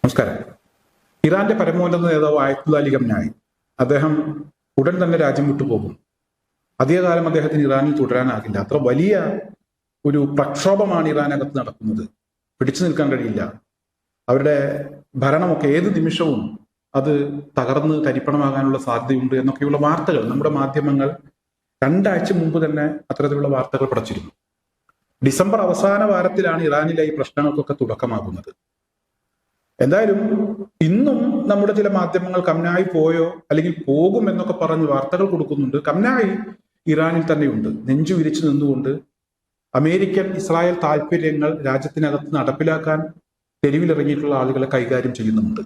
നമസ്കാരം. ഇറാന്റെ പരമോന്നത നേതാവ് ആയത്തുള്ള അലി ഖംനായി അദ്ദേഹം ഉടൻ തന്നെ രാജ്യം വിട്ടുപോകും. അധികകാലം അദ്ദേഹത്തിന് ഇറാനിൽ തുടരാനാകില്ല. അത്ര വലിയ ഒരു പ്രക്ഷോഭമാണ് ഇറാനകത്ത് നടക്കുന്നത്. പിടിച്ചു നിൽക്കാൻ കഴിയില്ല. അവരുടെ ഭരണമൊക്കെ ഏത് നിമിഷവും അത് തകർന്ന് തരിപ്പണമാകാനുള്ള സാധ്യതയുണ്ട് എന്നൊക്കെയുള്ള വാർത്തകൾ നമ്മുടെ മാധ്യമങ്ങൾ 2 ആഴ്ച മുമ്പ് തന്നെ അത്തരത്തിലുള്ള വാർത്തകൾ പടച്ചിരുന്നു. ഡിസംബർ അവസാന വാരത്തിലാണ് ഇറാനിലെ ഈ പ്രശ്നങ്ങൾക്കൊക്കെ തുടക്കമാകുന്നത്. എന്തായാലും ഇന്നും നമ്മുടെ ചില മാധ്യമങ്ങൾ ഖംനായി പോയോ അല്ലെങ്കിൽ പോകും എന്നൊക്കെ പറഞ്ഞ് വാർത്തകൾ കൊടുക്കുന്നുണ്ട്. ഖംനായി ഇറാനിൽ തന്നെയുണ്ട്. നെഞ്ചു വിരിച്ചു നിന്നുകൊണ്ട് അമേരിക്കൻ ഇസ്രായേൽ താല്പര്യങ്ങൾ രാജ്യത്തിനകത്ത് നടപ്പിലാക്കാൻ തെരുവിലിറങ്ങിയിട്ടുള്ള ആളുകളെ കൈകാര്യം ചെയ്യുന്നുമുണ്ട്.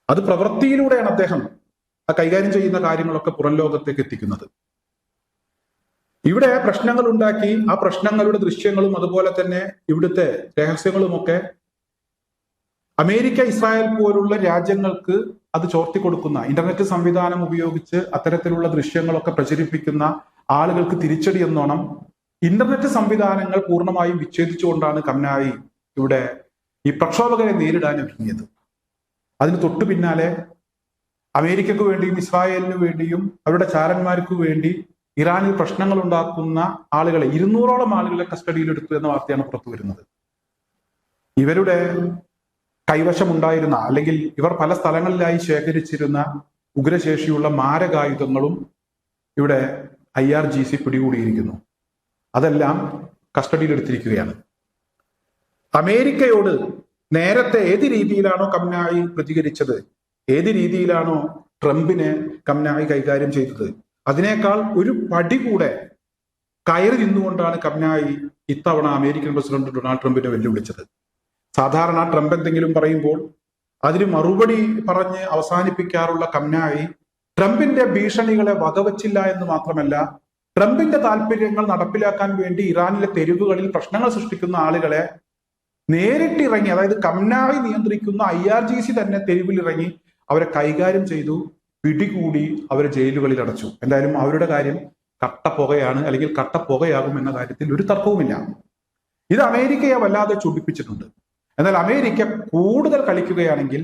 അത് പ്രവൃത്തിയിലൂടെയാണ് അദ്ദേഹം ആ കൈകാര്യം ചെയ്യുന്ന കാര്യങ്ങളൊക്കെ പുറം ലോകത്തേക്ക് എത്തിക്കുന്നത്. ഇവിടെ പ്രശ്നങ്ങൾ ഉണ്ടാക്കി ആ പ്രശ്നങ്ങളുടെ ദൃശ്യങ്ങളും അതുപോലെ തന്നെ ഇവിടുത്തെ രഹസ്യങ്ങളുമൊക്കെ അമേരിക്ക, ഇസ്രായേൽ പോലുള്ള രാജ്യങ്ങൾക്ക് അത് ചോർത്തിക്കൊടുക്കുന്ന ഇന്റർനെറ്റ് സംവിധാനം ഉപയോഗിച്ച് അത്തരത്തിലുള്ള ദൃശ്യങ്ങളൊക്കെ പ്രചരിപ്പിക്കുന്ന ആളുകൾക്ക് തിരിച്ചടി എന്നോണം ഇന്റർനെറ്റ് സംവിധാനങ്ങൾ പൂർണ്ണമായും വിച്ഛേദിച്ചുകൊണ്ടാണ് ഖംനായി ഇവിടെ ഈ പ്രക്ഷോഭകരെ നേരിടാൻ ഒരുങ്ങിയത്. അതിന് തൊട്ടു പിന്നാലെ അമേരിക്കക്ക് വേണ്ടിയും ഇസ്രായേലിനു വേണ്ടിയും അവരുടെ ചാരന്മാർക്ക് വേണ്ടി ഇറാനിൽ പ്രശ്നങ്ങൾ ഉണ്ടാക്കുന്ന ആളുകളെ 200ഓളം ആളുകളെ കസ്റ്റഡിയിലെടുത്തു എന്ന വാർത്തയാണ് പുറത്തു വരുന്നത്. ഇവരുടെ കൈവശമുണ്ടായിരുന്ന അല്ലെങ്കിൽ ഇവർ പല സ്ഥലങ്ങളിലായി ശേഖരിച്ചിരുന്ന ഉഗ്രശേഷിയുള്ള മാരകായുധങ്ങളും ഇവിടെ IRGC പിടികൂടിയിരിക്കുന്നു. അതെല്ലാം കസ്റ്റഡിയിലെടുത്തിരിക്കുകയാണ്. അമേരിക്കയോട് നേരത്തെ ഏത് രീതിയിലാണോ ഖംനായി പ്രതികരിച്ചത്, ഏത് രീതിയിലാണോ ട്രംപിനെ ഖംനായി കൈകാര്യം ചെയ്തത്, അതിനേക്കാൾ ഒരു പടി കൂടെ കയറി നിന്നുകൊണ്ടാണ് ഖംനായി ഇത്തവണ അമേരിക്കൻ പ്രസിഡന്റ് ഡൊണാൾഡ് ട്രംപിനെ വെല്ലുവിളിച്ചത്. സാധാരണ ട്രംപ് എന്തെങ്കിലും പറയുമ്പോൾ അതിന് മറുപടി പറഞ്ഞ് അവസാനിപ്പിക്കാറുള്ള ഖംനായി ട്രംപിന്റെ ഭീഷണികളെ വകവച്ചില്ല എന്ന് മാത്രമല്ല, ട്രംപിന്റെ താല്പര്യങ്ങൾ നടപ്പിലാക്കാൻ വേണ്ടി ഇറാനിലെ തെരുവുകളിൽ പ്രശ്നങ്ങൾ സൃഷ്ടിക്കുന്ന ആളുകളെ നേരിട്ടിറങ്ങി, അതായത് ഖംനായി നിയന്ത്രിക്കുന്ന IRGC തന്നെ തെരുവിലിറങ്ങി അവരെ കൈകാര്യം ചെയ്തു, പിടികൂടി അവരെ ജയിലുകളിൽ അടച്ചു. എന്തായാലും അവരുടെ കാര്യം കട്ടപ്പുകയാണ്, അല്ലെങ്കിൽ കട്ടപ്പുകയാകും എന്ന കാര്യത്തിൽ ഒരു തർക്കവുമില്ല. ഇത് അമേരിക്കയെ വല്ലാതെ ചൊടിപ്പിച്ചിട്ടുണ്ട്. എന്നാൽ അമേരിക്ക കൂടുതൽ കളിക്കുകയാണെങ്കിൽ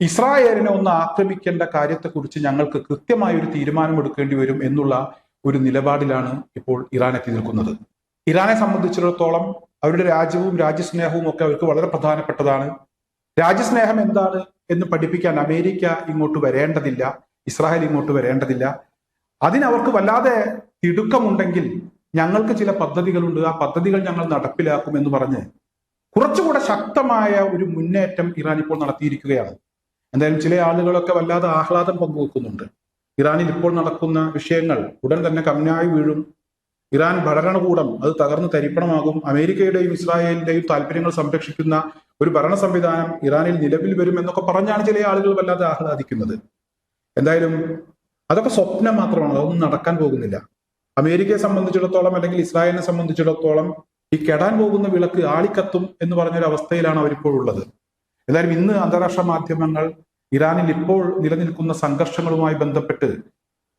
ഇസ്രായേലിനെ ഒന്ന് ആക്രമിക്കേണ്ട കാര്യത്തെക്കുറിച്ച് ഞങ്ങൾക്ക് കൃത്യമായ ഒരു തീരുമാനമെടുക്കേണ്ടി വരും എന്നുള്ള ഒരു നിലപാടിലാണ് ഇപ്പോൾ ഇറാൻ എത്തി നിൽക്കുന്നത്. ഇറാനെ സംബന്ധിച്ചിടത്തോളം അവരുടെ രാജ്യവും രാജ്യസ്നേഹവും ഒക്കെ അവർക്ക് വളരെ പ്രധാനപ്പെട്ടതാണ്. രാജ്യസ്നേഹം എന്താണ് എന്ന് പഠിപ്പിക്കാൻ അമേരിക്ക ഇങ്ങോട്ട് വരേണ്ടതില്ല, ഇസ്രായേൽ ഇങ്ങോട്ട് വരേണ്ടതില്ല. അതിനവർക്ക് വല്ലാതെ തിടുക്കമുണ്ടെങ്കിൽ ഞങ്ങൾക്ക് ചില പദ്ധതികളുണ്ട്, ആ പദ്ധതികൾ ഞങ്ങൾ നടപ്പിലാക്കും എന്ന് പറഞ്ഞ് കുറച്ചുകൂടെ ശക്തമായ ഒരു മുന്നേറ്റം ഇറാൻ ഇപ്പോൾ നടത്തിയിരിക്കുകയാണ്. എന്തായാലും ചില ആളുകളൊക്കെ വല്ലാതെ ആഹ്ലാദം പങ്കുവെക്കുന്നുണ്ട്. ഇറാനിൽ ഇപ്പോൾ നടക്കുന്ന വിഷയങ്ങൾ ഉടൻ തന്നെ ഖംനായി വീഴും, ഇറാൻ ഭരണകൂടം അത് തകർന്ന് തരിപ്പണമാകും, അമേരിക്കയുടെയും ഇസ്രായേലിന്റെയും താല്പര്യങ്ങൾ സംരക്ഷിക്കുന്ന ഒരു ഭരണ സംവിധാനം ഇറാനിൽ നിലവിൽ വരും എന്നൊക്കെ പറഞ്ഞാണ് ചില ആളുകൾ വല്ലാതെ ആഹ്ലാദിക്കുന്നത്. എന്തായാലും അതൊക്കെ സ്വപ്നം മാത്രമാണ്, അതൊന്നും നടക്കാൻ പോകുന്നില്ല. അമേരിക്കയെ സംബന്ധിച്ചിടത്തോളം അല്ലെങ്കിൽ ഇസ്രായേലിനെ സംബന്ധിച്ചിടത്തോളം ഈ കെടാൻ പോകുന്ന വിളക്ക് ആളിക്കത്തും എന്ന് പറഞ്ഞൊരു അവസ്ഥയിലാണ് അവരിപ്പോൾ ഉള്ളത്. എന്തായാലും ഇന്ന് അന്താരാഷ്ട്ര മാധ്യമങ്ങൾ ഇറാനിൽ ഇപ്പോൾ നിലനിൽക്കുന്ന സംഘർഷങ്ങളുമായി ബന്ധപ്പെട്ട്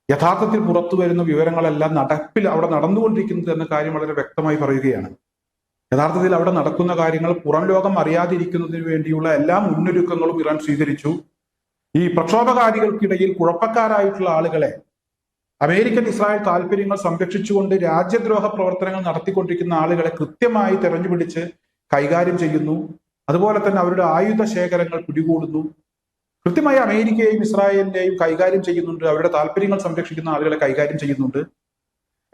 യഥാർത്ഥത്തിൽ പുറത്തു വരുന്ന വിവരങ്ങളെല്ലാം നടപ്പിൽ അവിടെ നടന്നുകൊണ്ടിരിക്കുന്നത് എന്ന കാര്യം വളരെ വ്യക്തമായി പറയുകയാണ്. യഥാർത്ഥത്തിൽ അവിടെ നടക്കുന്ന കാര്യങ്ങൾ പുറം ലോകം അറിയാതിരിക്കുന്നതിന് വേണ്ടിയുള്ള എല്ലാ മുന്നൊരുക്കങ്ങളും ഇറാൻ സ്വീകരിച്ചു. ഈ പ്രക്ഷോഭകാരികൾക്കിടയിൽ കുഴപ്പക്കാരായിട്ടുള്ള ആളുകളെ അമേരിക്കൻ ഇസ്രായേൽ താല്പര്യങ്ങൾ സംരക്ഷിച്ചുകൊണ്ട് രാജ്യദ്രോഹ പ്രവർത്തനങ്ങൾ നടത്തിക്കൊണ്ടിരിക്കുന്ന ആളുകളെ കൃത്യമായി തെരഞ്ഞുപിടിച്ച് കൈകാര്യം ചെയ്യുന്നു. അതുപോലെ തന്നെ അവരുടെ ആയുധ ശേഖരങ്ങൾ പിടികൂടുന്നു. കൃത്യമായി അമേരിക്കയെയും ഇസ്രായേലിനെയും കൈകാര്യം ചെയ്യുന്നുണ്ട്, അവരുടെ താല്പര്യങ്ങൾ സംരക്ഷിക്കുന്ന ആളുകളെ കൈകാര്യം ചെയ്യുന്നുണ്ട്.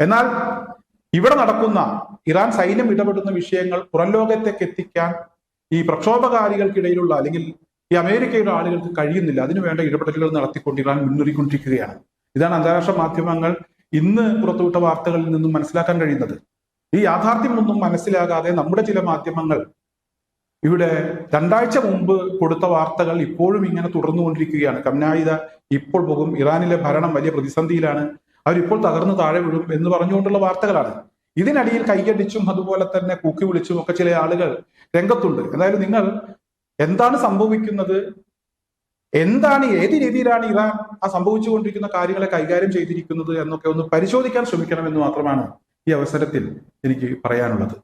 എന്നാൽ ഇവിടെ നടക്കുന്ന ഇറാൻ സൈന്യം ഇടപെടുന്ന വിഷയങ്ങൾ പുറം ലോകത്തേക്ക് എത്തിക്കാൻ ഈ പ്രക്ഷോഭകാരികൾക്കിടയിലുള്ള അല്ലെങ്കിൽ ഈ അമേരിക്കയുടെ ആളുകൾക്ക് കഴിയുന്നില്ല. അതിനുവേണ്ട ഇടപെടലുകൾ നടത്തിക്കൊണ്ട് ഇറാൻ മുന്നേറിക്കൊണ്ടിരിക്കുകയാണ്. ഇതാണ് അന്താരാഷ്ട്ര മാധ്യമങ്ങൾ ഇന്ന് പുറത്തുവിട്ട വാർത്തകളിൽ നിന്നും മനസ്സിലാക്കാൻ കഴിയുന്നത്. ഈ യാഥാർത്ഥ്യമൊന്നും മനസ്സിലാകാതെ നമ്മുടെ ചില മാധ്യമങ്ങൾ ഇവിടെ 2 ആഴ്ച മുമ്പ് കൊടുത്ത വാർത്തകൾ ഇപ്പോഴും ഇങ്ങനെ തുടർന്നുകൊണ്ടിരിക്കുകയാണ്. ഖംനായി ഇപ്പോൾ പോകും, ഇറാനിലെ ഭരണം വലിയ പ്രതിസന്ധിയിലാണ്, അവരിപ്പോൾ തകർന്ന് താഴെ വീഴും എന്ന് പറഞ്ഞുകൊണ്ടുള്ള വാർത്തകളാണ്. ഇതിനടിയിൽ കൈയടിച്ചും അതുപോലെ തന്നെ കൂക്കി വിളിച്ചും ഒക്കെ ചില ആളുകൾ രംഗത്തുണ്ട്. എന്തായാലും നിങ്ങൾ എന്താണ് സംഭവിക്കുന്നത്, എന്താണ് ഏത് രീതിയിലാണ് ഇറാൻ ആ സംഭവിച്ചുകൊണ്ടിരിക്കുന്ന കാര്യങ്ങളെ കൈകാര്യം ചെയ്തിരിക്കുന്നത് എന്നൊക്കെ ഒന്ന് പരിശോധിക്കാൻ ശ്രമിക്കണമെന്ന് മാത്രമാണ് ഈ അവസരത്തിൽ എനിക്ക് പറയാനുള്ളത്.